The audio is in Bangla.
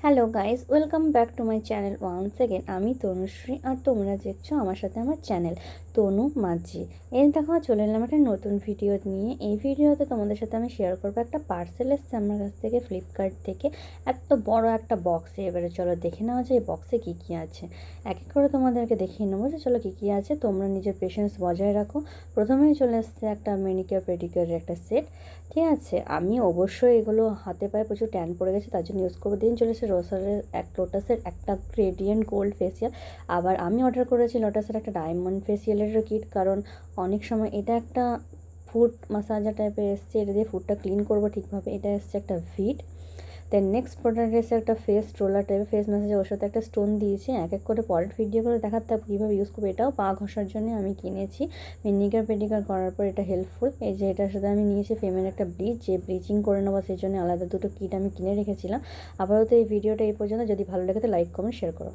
Hello guys, welcome back to my channel once again. আমি তনুশ্রী আর তোমরা দেখছো আমার সাথে আমার চ্যানেল তনু মাঝি। এই দেখো চলে এলাম একটা নতুন ভিডিও নিয়ে। এই ভিডিওতে তোমাদের সাথে আমি শেয়ার করবো একটা পার্সেল এসছে আমার কাছ থেকে ফ্লিপকার্ট থেকে, এত বড় একটা বক্সে। এবারে চলো দেখে নেওয়া যায় এই বক্সে কী কী আছে। এক এক করে তোমাদেরকে দেখিয়ে নেবো যে চলো কী কী আছে, তোমরা নিজের পেশেন্স বজায় রাখো। প্রথমেই চলে এসছে একটা ম্যানিকিওর পেডিকিওরের একটা সেট। ঠিক আছে, আমি অবশ্যই এগুলো হাতে পায়ে প্রচুর ট্যান পড়ে গেছে, তার জন্য ইউজ করবো। দিন চলে এসেছে লোটাসের একটা গ্রেডিয়েন্ট গোল্ড ফেসিয়াল। আবার আমি অর্ডার করেছি লোটাসের একটা ডায়মন্ড ফেসিয়ালেরও কিট, কারণ অনেক সময় এটা একটা ফুড মাসাজার টাইপের এসছে, এটা দিয়ে ফুডটা ক্লিন করবো ঠিকভাবে। এটা এসছে একটা ভিট। দেন নেক্সট প্রোডাক্ট এসে একটা ফেস রোলার টাইপের ফেস ম্যাসাজ, ওর সাথে একটা স্টোন দিয়েছে। এক এক করে পরের ভিডিও করে দেখাতে হবে কীভাবে ইউজ করবো। এটাও পা ঘষার জন্য আমি কিনেছি। মেনিকিওর পেডিকিওর করার পর এটা হেল্পফুল। এই যে এটার সাথে আমি নিয়েছি ফেমের একটা ব্লিচ, যে ব্লিচিং করে নেবো সেই জন্য আলাদা দুটো কিট আমি কিনে রেখেছিলাম। আপাতত এই ভিডিওটা এই পর্যন্ত। যদি ভালো লাগে তো লাইক কমেন্ট শেয়ার করো।